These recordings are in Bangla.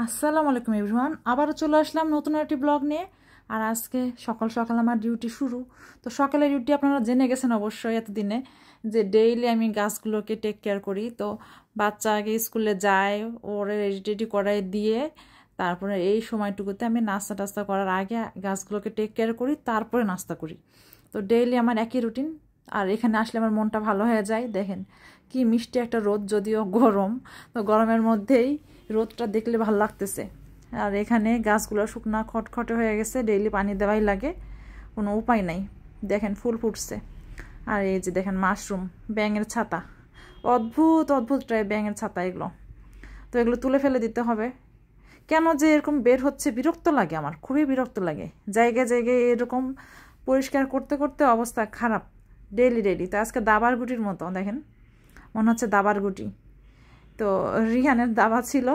আসসালামু আলাইকুম এভরিওয়ান, আবারও চলে আসলাম নতুন একটি ব্লগ নিয়ে। আর আজকে সকাল সকাল আমার ডিউটি শুরু। তো সকালের ডিউটি আপনারা জেনে গেছেন অবশ্যই এতদিনে, যে ডেইলি আমি গাছগুলোকে টেক কেয়ার করি। তো বাচ্চা আগে স্কুলে যায়, ওরে রেডি টেডি করাই দিয়ে তারপরে এই সময়টুকুতে আমি নাস্তা টাস্তা করার আগে গাছগুলোকে টেক কেয়ার করি, তারপরে নাস্তা করি। তো ডেইলি আমার একই রুটিন। আর এখানে আসলে আমার মনটা ভালো হয়ে যায়। দেখেন কি মিষ্টি একটা রোদ, যদিও গরম, তো গরমের মধ্যেই রোদটা দেখলে ভালো লাগতেছে। আর এখানে গাছগুলো শুকনা খটখটে হয়ে গেছে, ডেইলি পানি দেওয়াই লাগে, কোনো উপায় নাই। দেখেন ফুল ফুটছে। আর এই যে দেখেন মাশরুম, ব্যাঙের ছাতা, অদ্ভুত অদ্ভুত টাইপ ব্যাঙের ছাতা এগুলো। তো এগুলো তুলে ফেলে দিতে হবে। কেন যে এরকম বের হচ্ছে, বিরক্ত লাগে, আমার খুবই বিরক্ত লাগে। জায়গায় জায়গায় এরকম পরিষ্কার করতে করতে অবস্থা খারাপ, ডেইলি ডেইলি। তো আজকে দাবার গুটির মতো দেখেন, মনে হচ্ছে দাবার গুটি। তো রিহানের দাবা ছিল,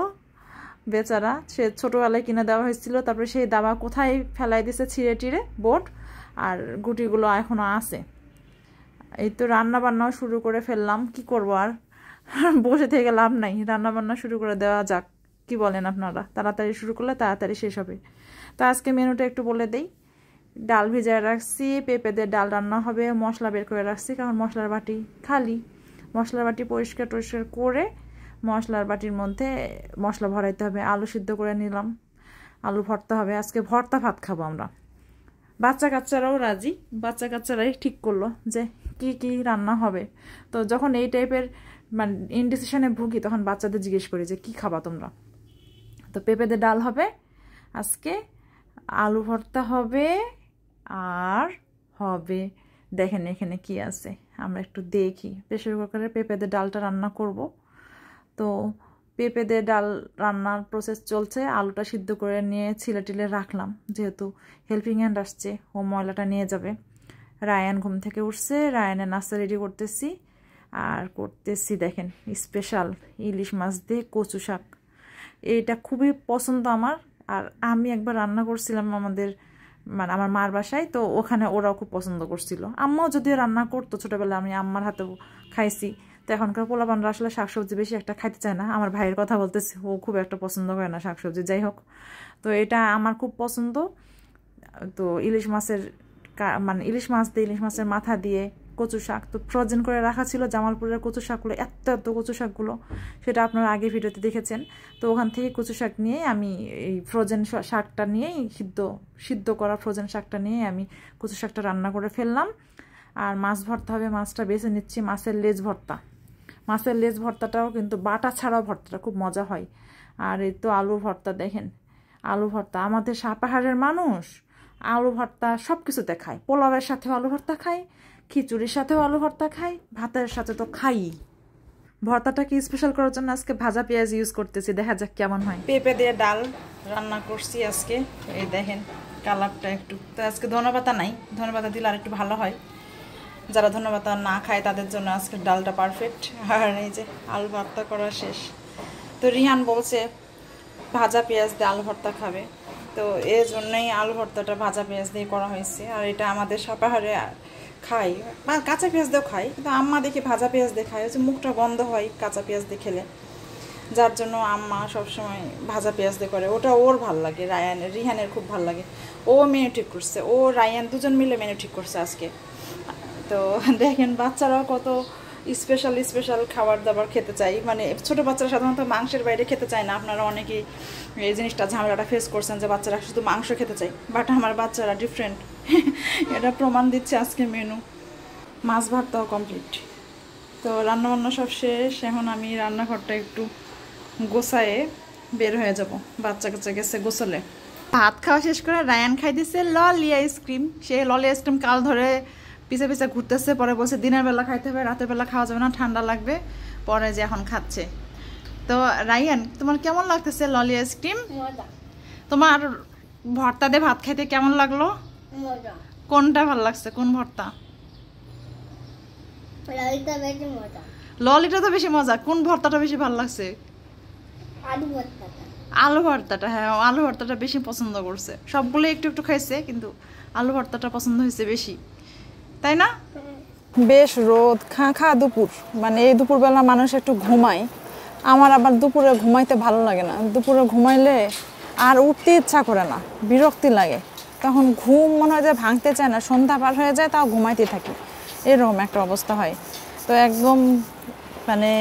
বেচারা, সে ছোটোবেলায় কিনে দেওয়া হয়েছিল, তারপরে সেই দাবা কোথায় ফেলাই দিছে ছিঁড়ে টিড়ে বোর্ড, আর গুটিগুলো এখনও আছে। এই তো রান্না বান্নাও শুরু করে ফেললাম, কি করবো আর, বসে থেকে লাভ নাই, রান্না বান্না শুরু করে দেওয়া যাক। কি বলেন আপনারা? তাড়াতাড়ি শুরু করলে তাড়াতাড়ি শেষ হবে। তো আজকে মেনুটা একটু বলে দেই। ডাল ভিজায় রাখছি, পেঁপে দিয়ে ডাল রান্না হবে, মশলা বের করে রাখছি, কারণ মশলার বাটি খালি। মশলার বাটি পরিষ্কার টরিষ্কার করে মশলার বাটির মধ্যে মশলা ভরাইতে হবে। আলু সিদ্ধ করে নিলাম, আলু ভর্তা হবে। আজকে ভর্তা ভাত খাবো আমরা। বাচ্চা কাচ্চারাও রাজি, বাচ্চা কাচ্চারাই ঠিক করলো যে কি কি রান্না হবে। তো যখন এই টাইপের মানে ইনডিসিশনে ভুগি, তখন বাচ্চাদের জিজ্ঞেস করি যে কি খাবা তোমরা। তো পেঁপেদের ডাল হবে আজকে, আলু ভর্তা হবে, আর হবে দেখেন এখানে কি আছে, আমরা একটু দেখি। প্রেসার কুকারে পেঁপেদের ডালটা রান্না করব। তো পেঁপেদের ডাল রান্নার প্রসেস চলছে। আলুটা সিদ্ধ করে নিয়ে ছিলে টিলে রাখলাম, যেহেতু হেল্পিং হ্যান্ড আসছে, ও ময়লাটা নিয়ে যাবে। রায়ান ঘুম থেকে উঠছে, রায়ানের নাস্তা রেডি করতেছি। আর করতেছি দেখেন স্পেশাল ইলিশ মাছ দিয়ে কচু শাক। এটা খুবই পছন্দ আমার। আর আমি একবার রান্না করছিলাম আমাদের মানে আমার মার বাসায়, তো ওখানে ওরাও খুব পছন্দ করছিল। আম্মাও যদিও রান্না করতো ছোটোবেলায়, আমি আম্মার হাতেও খাইছি। তো এখনকার পোলাপানরা আসলে শাকসবজি বেশি একটা খাইতে চায় না। আমার ভাইয়ের কথা বলতেছি, ও খুব একটা পছন্দ করে না শাকসবজি, যাই হোক। তো এটা আমার খুব পছন্দ। তো ইলিশ মাছের মানে ইলিশ মাছ দিয়ে, ইলিশ মাছের মাথা দিয়ে কচু শাক তো ফ্রোজেন করে রাখা ছিল। জামালপুরের কচু শাকগুলো এত এত কচু শাকগুলো, সেটা আপনারা আগে ভিডিওতে দেখেছেন। তো ওখান থেকে কচু শাক নিয়ে আমি এই ফ্রোজেন শাকটা নিয়েই সিদ্ধ করা ফ্রোজেন শাকটা নিয়ে আমি কচু শাকটা রান্না করে ফেললাম। আর মাছ ভর্তা হবে, মাছটা বেছে নিচ্ছি, মাছের লেজ ভর্তা। মাছের লেজ ভর্তাটাও কিন্তু বাটা ছাড়াও ভর্তাটা খুব মজা হয়। আর এই তো আলু ভর্তা, দেখেন আলু ভর্তা। আমাদের সাপাহারের মানুষ আলু ভর্তা সব কিছুতে খায়, পোলাওয়ের সাথেও আলু ভর্তা খায়, খিচুড়ির সাথেও আলু ভর্তা খাই, ভাতের সাথে তো খাই। ভর্তাটাকে স্পেশাল করার জন্য আজকে ভাজা পেঁয়াজ ইউজ করতেছি, দেখা যাক কেমন হয়। পেঁপে দিয়ে ডাল রান্না করছি আজকে, এই দেখেন কালারটা একটু। তো আজকে ধনেপাতা নাই, ধনেপাতা দিলে আর একটু ভালো হয়। যারা ধনেপাতা না খায় তাদের জন্য আজকে ডালটা পারফেক্ট। আর এই যে আলু ভর্তা করা শেষ। তো রিহান বলছে ভাজা পেঁয়াজ দিয়ে আলু ভর্তা খাবে, তো এই জন্যই আলু ভর্তাটা ভাজা পেঁয়াজ দিয়ে করা হয়েছে। আর এটা আমাদের সাপাহারে খাই, বা কাঁচা পেঁয়াজ দিয়েও খাই, কিন্তু আম্মা দেখি ভাজা পেঁয়াজ দিয়ে খায়, হচ্ছে মুখটা বন্ধ হয় কাঁচা পেঁয়াজ দিয়ে খেলে, যার জন্য আম্মা সবসময় ভাজা পেঁয়াজ দিয়ে করে। ওটা ওর ভাল লাগে, রিহানের খুব ভাল লাগে। ও মেনু ঠিক করছে, ও রায়ান দুজন মিলে মেনু ঠিক করছে আজকে। তো দেখেন বাচ্চারাও কত স্পেশাল স্পেশাল খাবার দাবার খেতে চাই। মানে ছোটো বাচ্চারা সাধারণত মাংসের বাইরে খেতে চায় না। আপনারা অনেকেই এই জিনিসটা ঝামেলাটা ফেস করছেন যে বাচ্চারা শুধু মাংস খেতে চায়, বাট আমার বাচ্চারা ডিফারেন্ট। এটা প্রমাণ দিচ্ছে আজকে মেনু। মাছ ভাতটাও কমপ্লিট। তো রান্নাবান্না সব শেষ, এখন আমি রান্নাঘরটা একটু গোছায়ে বের হয়ে যাব। বাচ্চা কাচ্চা গেছে গোসলে। ভাত খাওয়া শেষ করে রায়ান খাই দিচ্ছে ললি আইসক্রিম। সে ললি আইসক্রিম কাল ধরে পিছে পিছে ঘুরতেছে, পরে বলছে দিনের বেলা খাইতে হবে, রাতের বেলা খাওয়া যাবে না, ঠান্ডা লাগবে, পরে যে এখন খাচ্ছে। তো রায়ান, তোমার কেমন লাগতেছে ললি আইসক্রিম? তোমার ভর্তা দিয়ে ভাত খাইতে কেমন লাগলো? কোনটা ভালো লাগছে, কোন ভর্তা? ললিটা তো বেশি মজা। কোন ভর্তাটা বেশি ভালো লাগছে? আলু ভর্তাটা। হ্যাঁ, আলু ভর্তাটা বেশি পছন্দ করছে। সবগুলো একটু একটু খাইছে, কিন্তু আলু ভর্তাটা পছন্দ হয়েছে বেশি, তাই না? বেশ রোদ খা খা দুপুর, মানে এই দুপুরবেলা মানুষ একটু ঘুমায়, আমার আবার দুপুরে ঘুমাইতে ভালো লাগে না, দুপুরে ঘুমাইলে আর উঠতে ইচ্ছা করে না, বিরক্তি লাগে, তখন ঘুম মনে হয় যে ভাঙতে চায় না, সন্ধ্যা পার হয়ে যায় তাও ঘুমাইতে থাকি, এরকম একটা অবস্থা হয়। তো একদম মানে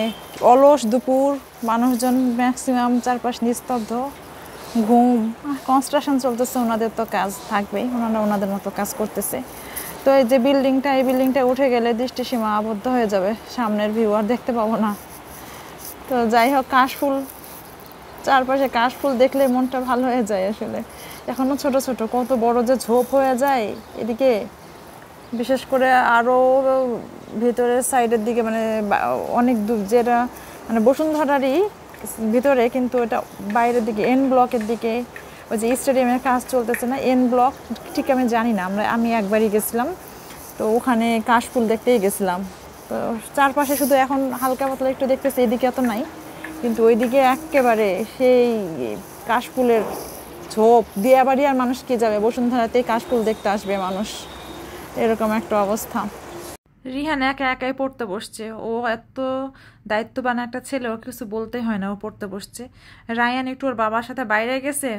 অলস দুপুর, মানুষজন ম্যাক্সিমাম চারপাশ নিস্তব্ধ, ঘুম, কনস্ট্রাকশন চলতেছে, ওনাদের তো কাজ থাকবেই, ওনারা ওনাদের মতো কাজ করতেছে। তো এই যে বিল্ডিংটা, এই বিল্ডিংটা উঠে গেলে দৃষ্টিসীমা আবদ্ধ হয়ে যাবে, সামনের ভিউ আর দেখতে পাবো না। তো যাই হোক, কাশফুল, চারপাশে কাশফুল দেখলে মনটা ভালো হয়ে যায় আসলে। এখনও ছোট ছোট, কত বড় যে ঝোপ হয়ে যায় এদিকে, বিশেষ করে আরও ভিতরের সাইডের দিকে, মানে অনেক দূর, যেটা মানে বসুন্ধরারই ভিতরে, কিন্তু এটা বাইরের দিকে, এন ব্লকের দিকে, ওই যে স্টেডিয়ামের কাজ চলতেছে না, এন ব্লক ঠিক আমি জানি না, আমি একবারই গেছিলাম, তো ওখানে কাশফুল দেখতেই গেছিলাম। তো চারপাশে শুধু এখন হালকা পাতলা একটু দেখতেছি, এদিকে এত নাই, কিন্তু ওইদিকে একেবারে সেই কাশফুলের ঝোপ, দিয়াবাড়ি আর মানুষ কি যাবে, বসুন্ধরাতেই কাশফুল দেখতে আসবে মানুষ, এরকম একটা অবস্থা। রিহান একা একাই পড়তে বসছে, ও এত দায়িত্ববান একটা ছেলে, ও কিছু বলতেই হয় না, ও পড়তে বসছে। রায়ান একটু ওর বাবার সাথে বাইরে গেছে,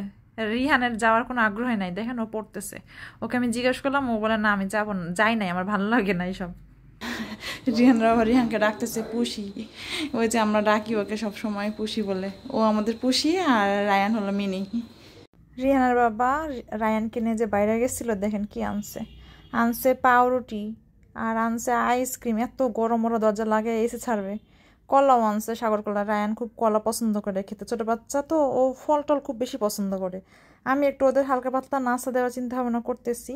রিহানের যাওয়ার কোনো আগ্রহ নাই, দেখেন ও পড়তেছে। ওকে আমি জিজ্ঞেস করলাম, ও বলে না আমি যাবো না, যাই নাই, আমার ভালো লাগে না এইসব। রিহানরা আবার রিহানকে ডাকতেছে পুষি, ওই যে আমরা ডাকি ওকে সব সময় পুষি বলে, ও আমাদের পুষি, আর রায়ান হলো মিনি। রিহানের বাবা রায়ানকে নিয়ে যে বাইরে গেছিল, দেখেন কি আনছে, আনছে পাউরুটি আর আনছে আইসক্রিম, এত গরম, ওরা দরজা লাগে এসে ছাড়বে। কলাও আনছে, সাগর কলা, রায়ান খুব কলা পছন্দ করে খেতে, ছোটো বাচ্চা তো, ও ফল টল খুব বেশি পছন্দ করে। আমি একটু ওদের হালকা পাতলা নাস্তা দেওয়ার চিন্তা ভাবনা করতেছি,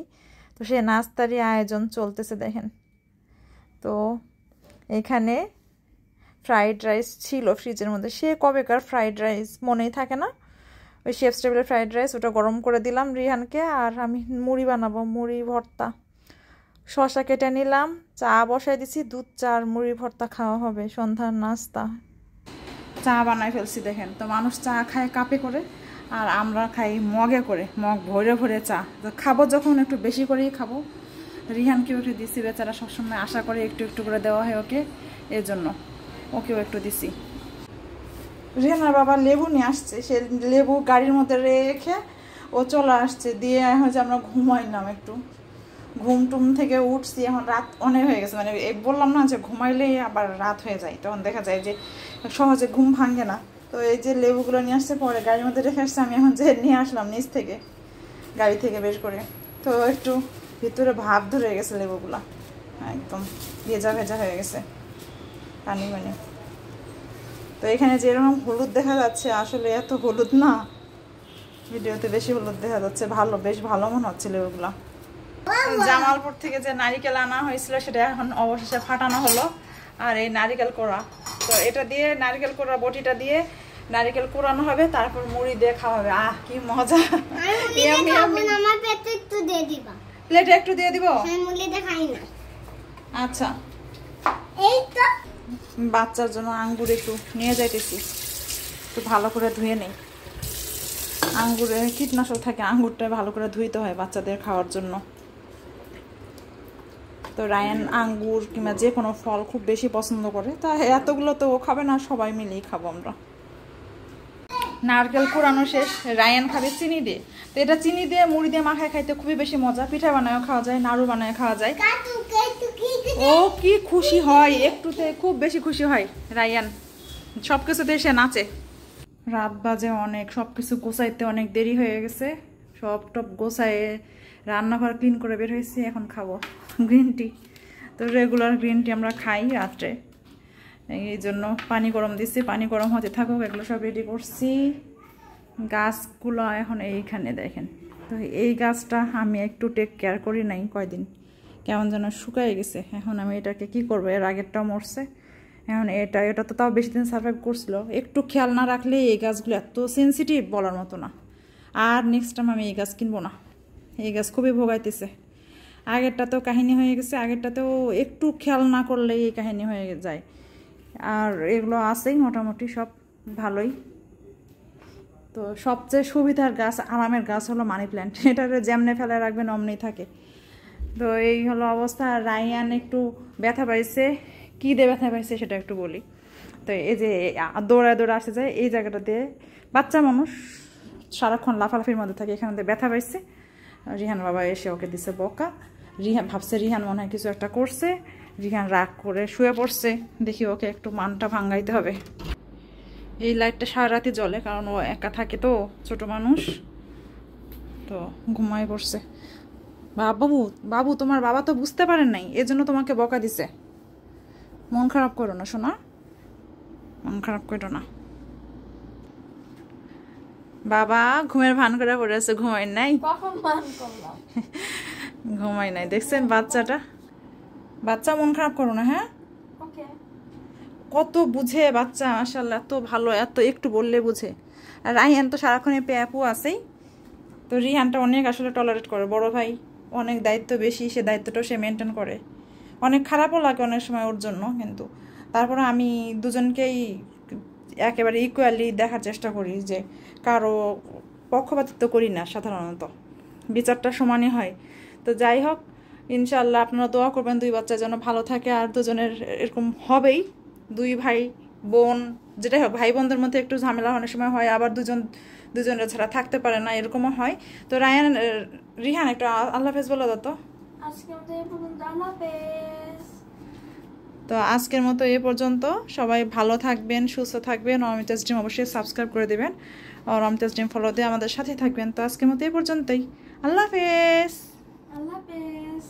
তো সে নাস্তারই আয়োজন চলতেছে দেখেন। তো এখানে ফ্রাইড রাইস ছিল ফ্রিজের মধ্যে, সে কবেকার ফ্রাইড রাইস মনেই থাকে না, ওই শেফ টেবিলের ফ্রাইড রাইস, ওটা গরম করে দিলাম রিহানকে, আর আমি মুড়ি বানাবো, মুড়ি ভর্তা, শসা কেটে নিলাম, চা বসাই দিছি, দুধ চা আর মুড়ি ভর্তা খাওয়া হবে সন্ধ্যার নাস্তা। চা বানাই ফেলছি দেখেন, তো মানুষ চা খায় কাপে করে, আর আমরা খাই মগে করে, মগ ভরে ভরে চা। তো খাবো যখন একটু বেশি করেই খাবো। রিহানকেও একটু দিছি, বেচারা সবসময় আশা করে একটু একটু করে দেওয়া হয় ওকে, এর জন্য ওকেও একটু দিছি। রিহানের বাবা লেবু নিয়ে আসছে, সে লেবু গাড়ির মধ্যে রেখে ও চলে আসছে, দিয়ে হচ্ছে আমরা ঘুমাইলাম একটু, ঘুম টুম থেকে উঠছি, এখন রাত অনেক হয়ে গেছে, মানে বললাম না যে ঘুমাইলেই আবার রাত হয়ে যায়, তখন দেখা যায় যে সহজে ঘুম ভাঙে না। তো এই যে লেবুগুলো নিয়ে আসছে, পরে গাড়ির মধ্যে রেখে আসছে, আমি এখন যে নিয়ে আসলাম নিচ থেকে, গাড়ি থেকে বের করে। তো একটু ভিতরে ভাব ধরে গেছে লেবুগুলা, একদম ভেজা ভেজা হয়ে গেছে, পানি মানে। তো এখানে যেরকম হলুদ দেখা যাচ্ছে, আসলে এত হলুদ না, ভিডিওতে বেশি হলুদ দেখা যাচ্ছে, ভালো, বেশ ভালো মনে হচ্ছে লেবুগুলা। জামালপুর থেকে যে নারিকেল আনা হয়েছিল, সেটা এখন অবশেষে ফাটানো হলো, আর এই নারিকেল কোড়া, তো এটা দিয়ে নারিকেল কোড়া বটিটা দিয়ে নারিকেল কোড়ানো হবে, তারপর মুড়ি দিয়ে খাওয়া হবে। আহ কি মজা! প্লেটে একটু দিয়ে দিব, আচ্ছা। বাচ্চার জন্য আঙ্গুর একটু নিয়ে যাইতেছি, একটু ভালো করে ধুয়ে নেই, আঙ্গুরে কীটনাশক থাকে, আঙ্গুরটা ভালো করে ধুইতে হয় বাচ্চাদের খাওয়ার জন্য। তো রায়ান আঙ্গুর কিংবা যে কোনো ফল খুব বেশি পছন্দ করে, তা এতগুলো তো ও খাবে না, সবাই মিলেই খাবো আমরা। নারকেল কোরানো শেষ, রায়ান খাবে চিনি দিয়ে, তো এটা চিনি দিয়ে মুড়ি দিয়ে মাখায় খাইতে খুবই বেশি মজা, পিঠা বানায় খাওয়া যায়, নাড়ু বানায় খাওয়া যায়। ও কি খুশি হয়, একটুতে খুব বেশি খুশি হয় রায়ান, সব কিছুতে সে নাচে। রাত বাজে অনেক, সব কিছু গোছাইতে অনেক দেরি হয়ে গেছে, সব টপ গোছায়ে রান্নাঘর ক্লিন করে বের হয়েছি, এখন খাবো গ্রিন টি। তো রেগুলার গ্রিন টি আমরা খাই রাত্রে, এই জন্য পানি গরম দিচ্ছি, পানি গরম হতে থাকুক, এগুলো সব রেডি করছি। গাছগুলো এখন এইখানে দেখেন, তো এই গাছটা আমি একটু টেক কেয়ার করি নাই কয়দিন, কেমন যেন শুকাই গেছে, এখন আমি এটাকে কি করবো, এর আগেরটাও মরছে, এখন এটা তো তাও বেশি দিন সার্ভাইভ করছিল, একটু খেয়াল না রাখলে এই গাছগুলো এত সেন্সিটিভ বলার মতো না। আর নেক্সট টাইম আমি এই গাছ কিনবো না, এই গাছ খুবই ভোগাইতেছে। আগেরটাতেও কাহিনী হয়ে গেছে, আগেরটাতেও একটু খেয়াল না করলে এই কাহিনী হয়ে যায়, আর এগুলো আছেই মোটামুটি সব ভালোই। তো সবচেয়ে সুবিধার গাছ, আরামের গাছ হলো মানি প্ল্যান্ট, এটারে যেমনে ফেলে রাখবেন অমনি থাকে। তো এই হলো অবস্থা। রায়ান একটু ব্যথা পাইছে, কী দিয়ে ব্যথা পাইছে সেটা একটু বলি। তো তো এই যে দৌড়ায় দৌড়ে আসে যায় এই জায়গাটাতে, বাচ্চা মানুষ সারাক্ষণ লাফালাফির মধ্যে থাকে, এখানে ব্যথা পাইছে। রিহান বাবা এসে ওকে দিছে বকা। রিহান ভাবছে রিহান মনে হয় কিছু একটা করছে, রিহান রাগ করে শুয়ে পড়ছে। দেখি ওকে একটু মানটা ভাঙাইতে হবে। এই লাইটটা সারা রাতি জ্বলে, কারণ ও একা থাকে তো, ছোট মানুষ তো ঘুমায় পড়ছে। বাবু বাবু তোমার বাবা তো বুঝতে পারেন নাই, এজন্য তোমাকে বকা দিছে। মন খারাপ করো না সোনা, মন খারাপ করো না। বাবা ঘুমের ভান করে পড়ে আছে, ঘুমাই নাই, ঘুমাই নাই। দেখছেন বাচ্চাটা, বাচ্চা মন খারাপ করো না। হ্যাঁ কত বুঝে বাচ্চা, মাশাআল্লাহ এত ভালো, এত একটু বললে বুঝে। আর রাইহান তো সারাক্ষণ প্যাপু আছেই, তো রিহানটা অনেক আসলে টলারেট করে। বড় ভাই অনেক দায়িত্ব বেশি, সে দায়িত্বটাও সে মেনটেন করে। অনেক খারাপও লাগে অনেক সময় ওর জন্য, কিন্তু তারপরে আমি দুজনকেই একেবারে ইকুয়ালি দেখার চেষ্টা করি, যে কারো পক্ষপাতিত্ব করি না, সাধারণত বিচারটা সমানই হয়। তো যাই হোক, ইনশাআল্লাহ আপনারা দোয়া করবেন দুই বাচ্চা যেন ভালো থাকে। আর দুজনের এরকম হবেই, দুই ভাই বোন যেটাই হোক, ভাই বোনদের মধ্যে একটু ঝামেলা অনেক সময় হয়, আবার দুজনের ছাড়া থাকতে পারে না, এরকমও হয়। তো রিহান একটু আল্লাহ হাফেজ বলে দাও তো। তো আজকের মতো এ পর্যন্ত। সবাই ভালো থাকবেন, সুস্থ থাকবেন। অমিতাজ ড্রিম অবশ্যই সাবস্ক্রাইব করে দেবেন, আর অমিতাজ ড্রিম ফলো দিয়ে আমাদের সাথে থাকবেন। তো আজকের মতো এ পর্যন্তই। আল্লাহ হাফেজ। আল্লাহ হাফেজ।